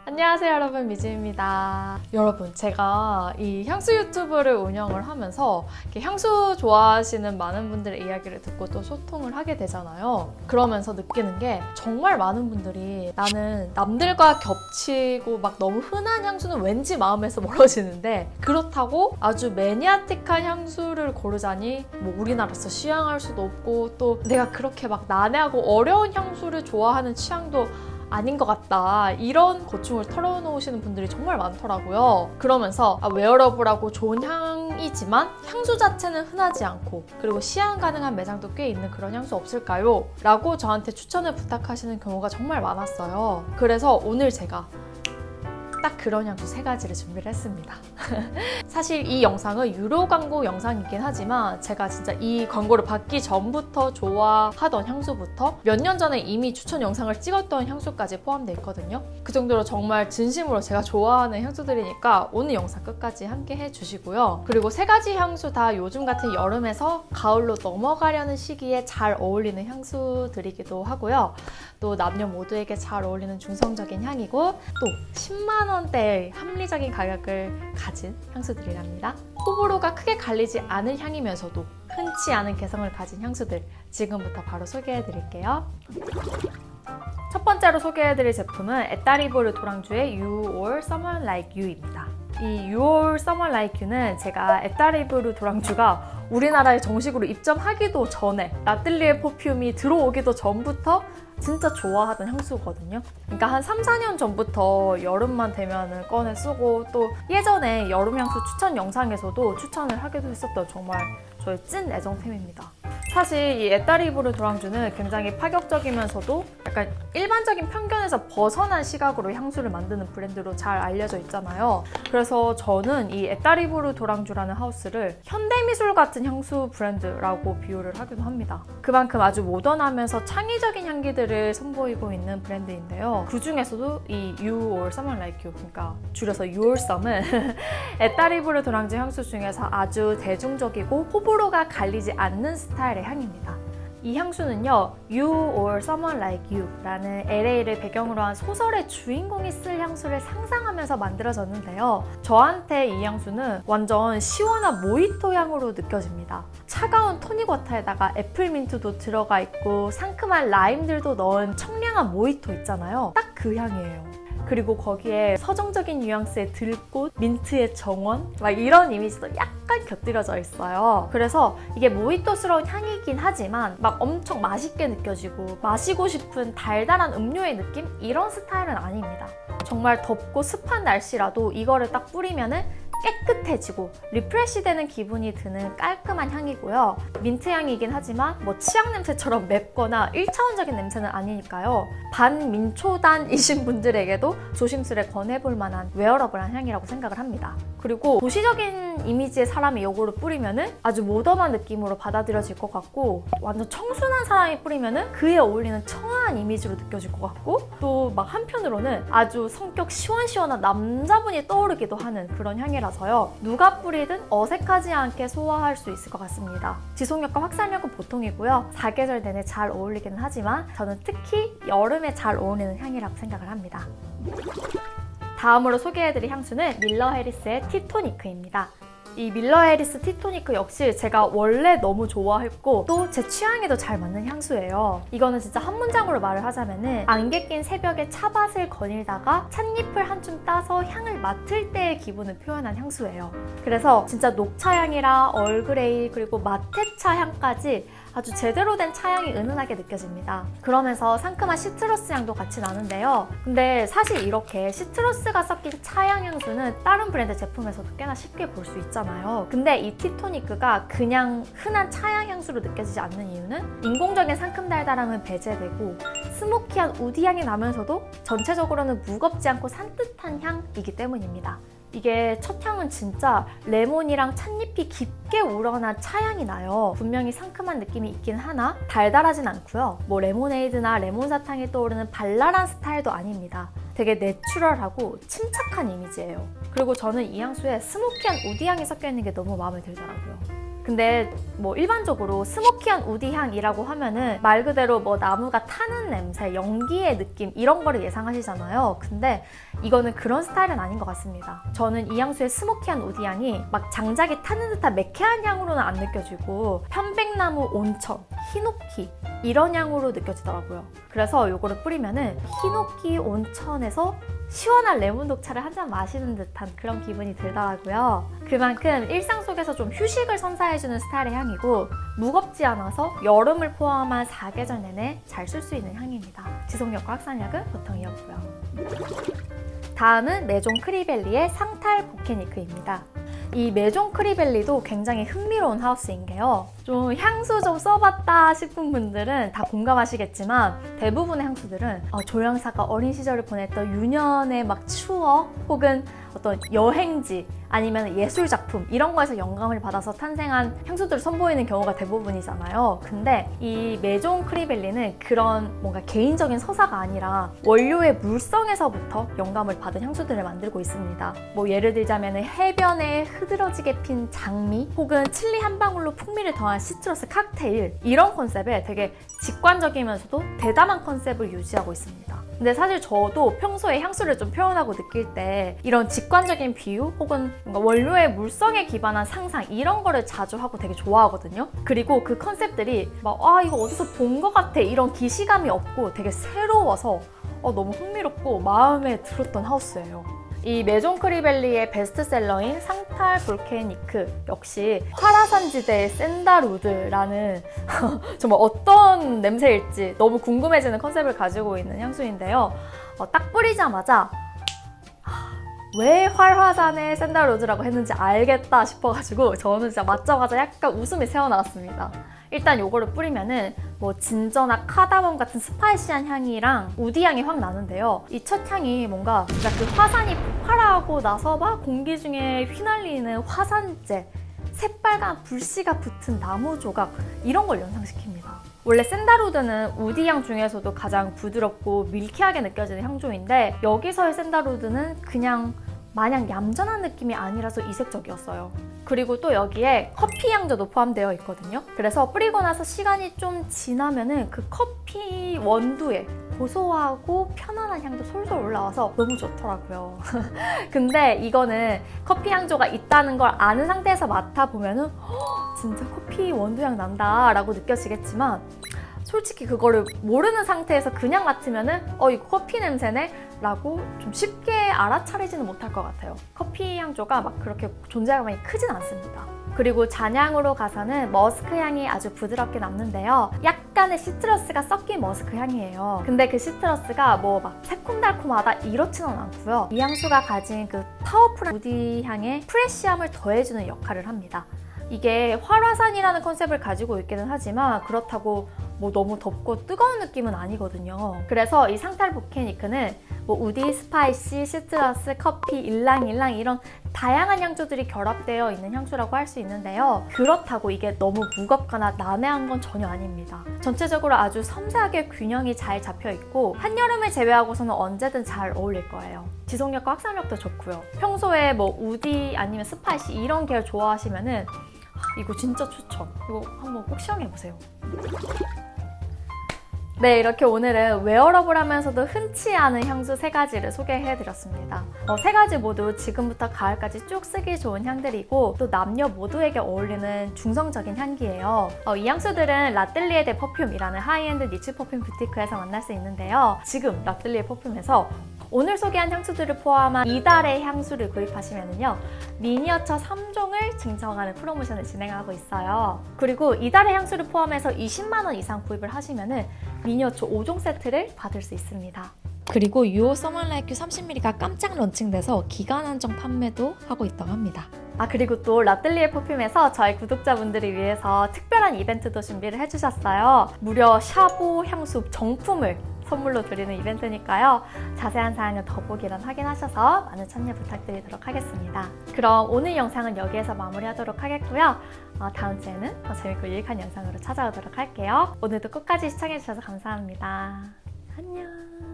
안녕하세요 여러분, 미지입니다. 여러분, 제가 이 향수 유튜브를 운영을 하면서 이렇게 향수 좋아하시는 많은 분들의 이야기를 듣고 또 소통을 하게 되잖아요. 그러면서 느끼는 게 정말 많은 분들이 나는 남들과 겹치고 막 너무 흔한 향수는 왠지 마음에서 멀어지는데, 그렇다고 아주 매니아틱한 향수를 고르자니 뭐 우리나라에서 시향할 수도 없고, 또 내가 그렇게 막 난해하고 어려운 향수를 좋아하는 취향도 아닌 것 같다, 이런 고충을 털어놓으시는 분들이 정말 많더라고요. 그러면서 웨어러블하고 좋은 향이지만 향수 자체는 흔하지 않고, 그리고 시향 가능한 매장도 꽤 있는 그런 향수 없을까요? 라고 저한테 추천을 부탁하시는 경우가 정말 많았어요. 그래서 오늘 제가 딱 그런 향수 3가지를 준비를 했습니다. 사실 이 영상은 유료 광고 영상이긴 하지만 제가 진짜 이 광고를 받기 전부터 좋아하던 향수부터 몇 년 전에 이미 추천 영상을 찍었던 향수까지 포함되어 있거든요. 그 정도로 정말 진심으로 제가 좋아하는 향수들이니까 오늘 영상 끝까지 함께 해주시고요. 그리고 3가지 향수 다 요즘 같은 여름에서 가을로 넘어가려는 시기에 잘 어울리는 향수들이기도 하고요. 또 남녀 모두에게 잘 어울리는 중성적인 향이고, 또 10만 원대의 합리적인 가격을 가진 향수들이랍니다. 호불호가 크게 갈리지 않은 향이면서도 흔치 않은 개성을 가진 향수들, 지금부터 바로 소개해드릴게요. 첫 번째로 소개해드릴 제품은 에따리보르 도랑주의 You or Someone Like You입니다. 이 You or Someone Like You는 제가 에따리보르 도랑주가 우리나라에 정식으로 입점하기도 전에, 라뜰리에 퍼퓸이 들어오기도 전부터 진짜 좋아하던 향수거든요. 그러니까 한 3-4년 전부터 여름만 되면 꺼내 쓰고, 또 예전에 여름 향수 추천 영상에서도 추천을 하기도 했었던 정말 저의 찐 애정템입니다. 사실 이 에따리보르 도랑주는 굉장히 파격적이면서도 약간 일반적인 편견에서 벗어난 시각으로 향수를 만드는 브랜드로 잘 알려져 있잖아요. 그래서 저는 이 에따리보르 도랑주라는 하우스를 현대미술 같은 향수 브랜드라고 비유를 하기도 합니다. 그만큼 아주 모던하면서 창의적인 향기들을 선보이고 있는 브랜드인데요. 그 중에서도 이 You or Someone Like You, 그러니까 줄여서 You or Some은 에따리보르 도랑주 향수 중에서 아주 대중적이고 호불호가 갈리지 않는 스타일의 향입니다. 이 향수는요, You or Someone Like You 라는 LA를 배경으로 한 소설의 주인공이 쓸 향수를 상상하면서 만들어졌는데요. 저한테 이 향수는 완전 시원한 모히토 향으로 느껴집니다. 차가운 토닉워터에다가 애플민트도 들어가 있고 상큼한 라임들도 넣은 청량한 모히토 있잖아요. 딱 그 향이에요. 그리고 거기에 서정적인 뉘앙스의 들꽃, 민트의 정원, 막 이런 이미지도 약간 곁들여져 있어요. 그래서 이게 모히토스러운 향이긴 하지만 막 엄청 맛있게 느껴지고 마시고 싶은 달달한 음료의 느낌? 이런 스타일은 아닙니다. 정말 덥고 습한 날씨라도 이거를 딱 뿌리면은 깨끗해지고 리프레시되는 기분이 드는 깔끔한 향이고요. 민트 향이긴 하지만 뭐 치약 냄새처럼 맵거나 1차원적인 냄새는 아니니까요. 반민초단이신 분들에게도 조심스레 권해볼 만한 웨어러블한 향이라고 생각을 합니다. 그리고 도시적인 이미지의 사람이 이거를 뿌리면은 아주 모던한 느낌으로 받아들여질 것 같고, 완전 청순한 사람이 뿌리면은 그에 어울리는 청아한 이미지로 느껴질 것 같고, 또 막 한편으로는 아주 성격 시원시원한 남자분이 떠오르기도 하는 그런 향이라서요. 누가 뿌리든 어색하지 않게 소화할 수 있을 것 같습니다. 지속력과 확산력은 보통이고요. 사계절 내내 잘 어울리기는 하지만 저는 특히 여름에 잘 어울리는 향이라고 생각을 합니다. 다음으로 소개해드릴 향수는 밀러 해리스의 티토니크입니다. 이 밀러 해리스 티토니크 역시 제가 원래 너무 좋아했고 또 제 취향에도 잘 맞는 향수예요. 이거는 진짜 한 문장으로 말을 하자면은 안개 낀 새벽에 차밭을 거닐다가 찻잎을 한 줌 따서 향을 맡을 때의 기분을 표현한 향수예요. 그래서 진짜 녹차향이랑 얼그레이 그리고 마테차 향까지 아주 제대로 된 차향이 은은하게 느껴집니다. 그러면서 상큼한 시트러스 향도 같이 나는데요. 근데 사실 이렇게 시트러스가 섞인 차향 향수는 다른 브랜드 제품에서도 꽤나 쉽게 볼 수 있잖아요. 근데 이 티토니크가 그냥 흔한 차향 향수로 느껴지지 않는 이유는 인공적인 상큼 달달함은 배제되고 스모키한 우디 향이 나면서도 전체적으로는 무겁지 않고 산뜻한 향이기 때문입니다. 이게 첫 향은 진짜 레몬이랑 찻잎이 깊게 우러난 차향이 나요. 분명히 상큼한 느낌이 있긴 하나 달달하진 않고요. 뭐 레모네이드나 레몬사탕이 떠오르는 발랄한 스타일도 아닙니다. 되게 내추럴하고 침착한 이미지예요. 그리고 저는 이 향수에 스모키한 우디 향이 섞여 있는 게 너무 마음에 들더라고요. 근데 뭐 일반적으로 스모키한 우디 향이라고 하면은 말 그대로 뭐 나무가 타는 냄새, 연기의 느낌 이런 거를 예상하시잖아요. 근데 이거는 그런 스타일은 아닌 것 같습니다. 저는 이 향수의 스모키한 우디 향이 막 장작이 타는 듯한 매캐한 향으로는 안 느껴지고 편백나무, 온천, 히노키 이런 향으로 느껴지더라고요. 그래서 이거를 뿌리면은 히노키 온천에서 시원한 레몬 녹차를 한 잔 마시는 듯한 그런 기분이 들더라고요. 그만큼 일상 속에서 좀 휴식을 선사해주는 스타일의 향이고 무겁지 않아서 여름을 포함한 4계절 내내 잘 쓸 수 있는 향입니다. 지속력과 확산력은 보통이었고요. 다음은 메종 크리벨리의 상탈 보케니크입니다. 이 메종 크리벨리도 굉장히 흥미로운 하우스인 게요. 좀 향수 좀 써봤다 싶은 분들은 다 공감하시겠지만 대부분의 향수들은 조향사가 어린 시절을 보냈던 유년의 막 추억 혹은 어떤 여행지 아니면 예술작품 이런 거에서 영감을 받아서 탄생한 향수들을 선보이는 경우가 대부분이잖아요. 근데 이 메종 크리벨리는 그런 뭔가 개인적인 서사가 아니라 원료의 물성에서부터 영감을 받은 향수들을 만들고 있습니다. 뭐 예를 들자면 해변에 흐드러지게 핀 장미 혹은 칠리 한 방울로 풍미를 더한 시트러스 칵테일 이런 컨셉에 되게 직관적이면서도 대담한 컨셉을 유지하고 있습니다. 근데 사실 저도 평소에 향수를 좀 표현하고 느낄 때 이런 직관적인 비유 혹은 뭔가 원료의 물성에 기반한 상상 이런 거를 자주 하고 되게 좋아하거든요. 그리고 그 컨셉들이 막 이거 어디서 본 것 같아 이런 기시감이 없고 되게 새로워서 너무 흥미롭고 마음에 들었던 하우스예요. 이 메종 크리벨리의 베스트셀러인 상탈 볼케니크 역시 화라산지대의 샌달우드라는 정말 어떤 냄새일지 너무 궁금해지는 컨셉을 가지고 있는 향수인데요. 딱 뿌리자마자 왜 활화산의 샌달우드라고 했는지 알겠다 싶어가지고 저는 진짜 맞자마자 약간 웃음이 새어나왔습니다. 일단 요거를 뿌리면은 뭐 진저나 카다몬 같은 스파이시한 향이랑 우디 향이 확 나는데요. 이 첫 향이 뭔가 진짜 그 화산이 폭발하고 나서 막 공기 중에 휘날리는 화산재, 새빨간 불씨가 붙은 나무 조각 이런 걸 연상시킵니다. 원래 샌달우드는 우디 향 중에서도 가장 부드럽고 밀키하게 느껴지는 향조인데 여기서의 샌달우드는 그냥 마냥 얌전한 느낌이 아니라서 이색적이었어요. 그리고 또 여기에 커피 향조도 포함되어 있거든요. 그래서 뿌리고 나서 시간이 좀 지나면은 그 커피 원두에 고소하고 편안한 향도 솔솔 올라와서 너무 좋더라고요. 근데 이거는 커피 향조가 있다는 걸 아는 상태에서 맡아보면은 진짜 커피 원두향 난다 라고 느껴지겠지만 솔직히 그거를 모르는 상태에서 그냥 맡으면은 이거 커피 냄새네? 라고 좀 쉽게 알아차리지는 못할 것 같아요. 커피 향조가 막 그렇게 존재감이 크진 않습니다. 그리고 잔향으로 가서는 머스크 향이 아주 부드럽게 남는데요. 약간의 시트러스가 섞인 머스크 향이에요. 근데 그 시트러스가 뭐 막 새콤달콤하다 이렇지는 않고요. 이 향수가 가진 그 파워풀한 우디 향에 프레쉬함을 더해주는 역할을 합니다. 이게 활화산이라는 컨셉을 가지고 있기는 하지만 그렇다고 뭐 너무 덥고 뜨거운 느낌은 아니거든요. 그래서 이 상탈 보케니크는 뭐 우디, 스파이시, 시트러스, 커피, 일랑일랑 이런 다양한 향조들이 결합되어 있는 향수라고 할 수 있는데요. 그렇다고 이게 너무 무겁거나 난해한 건 전혀 아닙니다. 전체적으로 아주 섬세하게 균형이 잘 잡혀 있고 한여름을 제외하고서는 언제든 잘 어울릴 거예요. 지속력과 확산력도 좋고요. 평소에 뭐 우디 아니면 스파이시 이런 계열 좋아하시면은 이거 진짜 추천. 이거 한번 꼭 시험해보세요. 네, 이렇게 오늘은 웨어러블 하면서도 흔치 않은 향수 3가지를 소개해드렸습니다. 3가지 모두 지금부터 가을까지 쭉 쓰기 좋은 향들이고 또 남녀 모두에게 어울리는 중성적인 향기예요. 이 향수들은 라뜰리에 데 퍼퓸이라는 하이엔드 니치 퍼퓸 부티크에서 만날 수 있는데요. 지금 라뜰리에 퍼퓸에서 오늘 소개한 향수들을 포함한 이달의 향수를 구입하시면요 미니어처 3종을 증정하는 프로모션을 진행하고 있어요. 그리고 이달의 향수를 포함해서 20만 원 이상 구입을 하시면은 미니어처 5종 세트를 받을 수 있습니다. 그리고 유오 Someone Like You 30ml가 깜짝 런칭돼서 기간 한정 판매도 하고 있다고 합니다. 그리고 또 라뜰리에 퍼퓸에서 저희 구독자분들을 위해서 특별한 이벤트도 준비를 해주셨어요. 무려 샤보 향수 정품을 선물로 드리는 이벤트니까요. 자세한 사항은 더보기란 확인하셔서 많은 참여 부탁드리도록 하겠습니다. 그럼 오늘 영상은 여기에서 마무리하도록 하겠고요. 다음 주에는 더 재밌고 유익한 영상으로 찾아오도록 할게요. 오늘도 끝까지 시청해주셔서 감사합니다. 안녕.